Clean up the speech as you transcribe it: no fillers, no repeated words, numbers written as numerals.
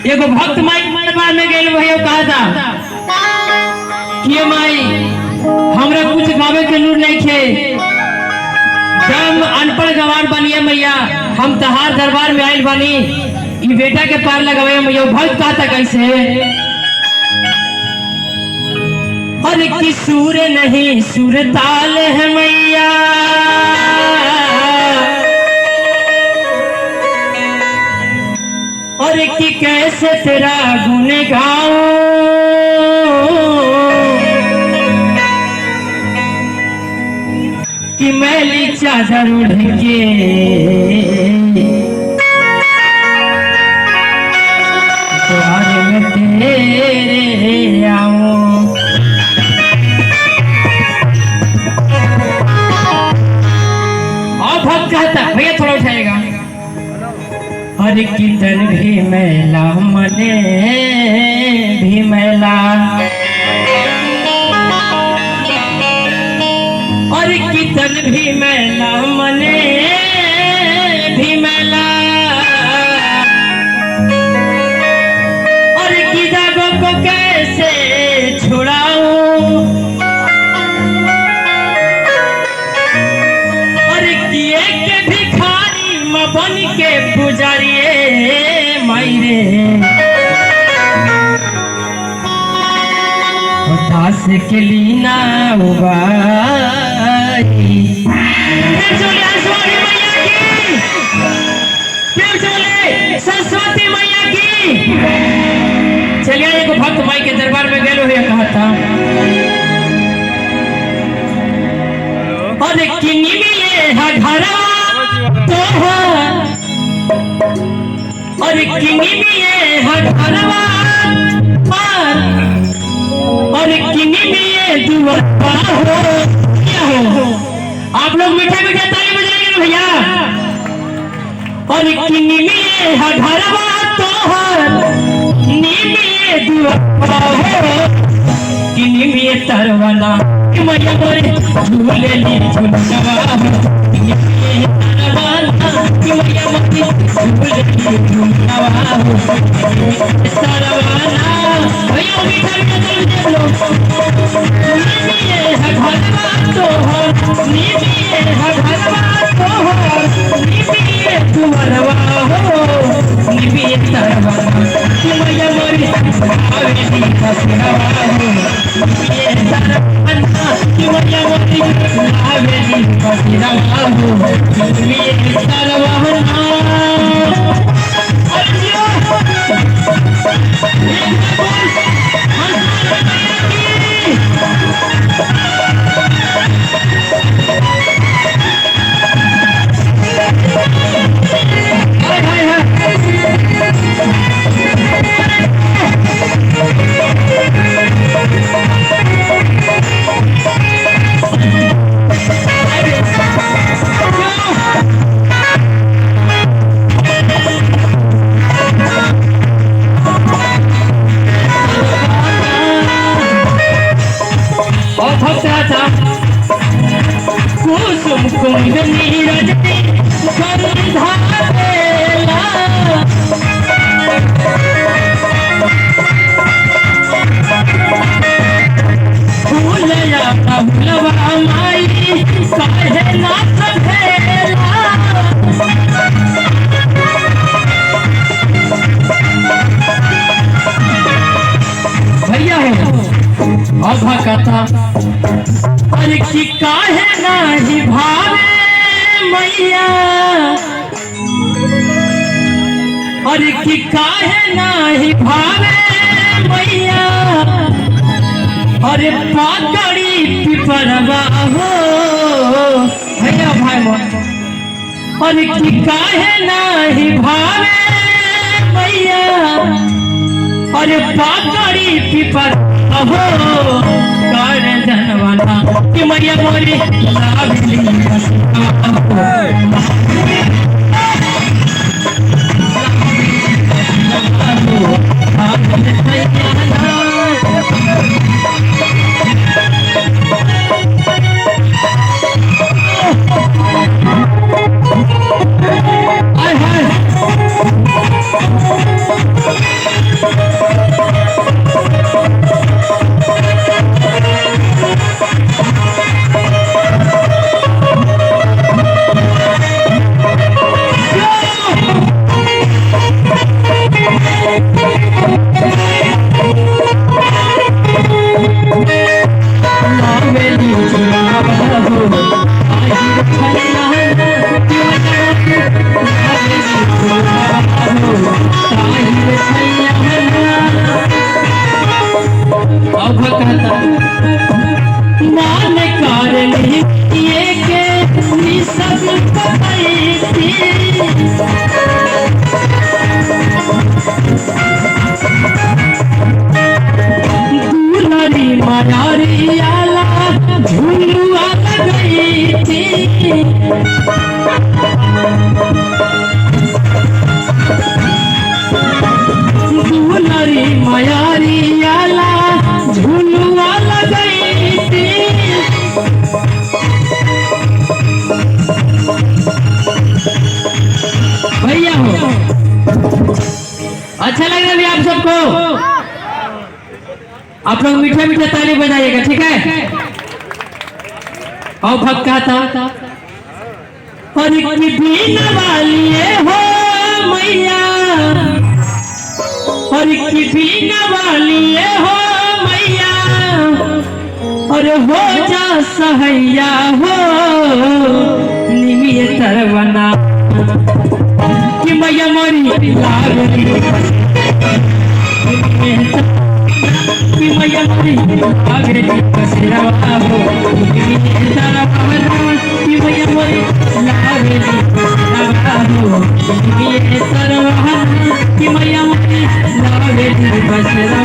एगो भक्त माई दरबार में गए भैया कहा था कि माई हमरा कुछ गावे के लूर नहीं खे, जब अनपढ़ गवार बनिए मैया हम तहार दरबार में आयल बनी, ई बेटा के पार लगावे मैया। भक्त कहा था कैसे, अरे की सूर नहीं सुर ताल है मैया, और कि कैसे तेरा गुण गाऊं, कि मैली चादर उड़ के द्वार में तेरे आऊं। और भक्त कहता भैया थोड़ा उठाएगा, हर कीर्तन भी मैला मने भी मैला, और कीर्तन भी मैला मने भी मैला, और किताबों को कैसे छुड़ाऊं, और किए के भिखारी बन के पुजारिए मायरे, दास के लीना उबाई। सरस्वती मैया की। चलिए एक भक्त माई के दरबार में गए हुए कहा था, और किन्नी में घरा तो और किन्नी में घरवा पर, और किन्नी में दुआ हो। क्या हो आप लोग मीठे मीठे ताली बजाएंगे भैया, और किन्नी में घरवा तो निमी दुआ हो, किन्नी में तरवाना मैया मोरे झूले ली झुलवा हो, कुसुम कुंड नीरज गंधा बेला, फूलया फूलवा माई काहे ना सधेला, भैया हो अभा कथा, अरे कि काहे नाही भावे मैया, अरे कि काहे नाही भावे मैया, अरे पाकड़ी पिपरवा हो। भैया भाई अरे कि काहे नाही भावे मैया, अरे पाकड़ी पिपर हो, कर जनवाना कि मैया मोरी लाभली हाय हाय मयारियाला झुलुआ लगैती भैया हो। अच्छा लग रहा है आप सबको? आप लोग मीठे मीठे ताली बजाइएगा, ठीक है? और भक्का था और की नवालिए हो मैया, और की नवालिए हो मैया, और हो जा सहैया हो निमिय तरवना कि मैया मोरी लागली कि मैया मोरी लागली कसरवा हो निमिय तरवना कि मैया मोरी लागली कसरवा हो निमिय तरवना कि मैया मोरी लागली कसरवा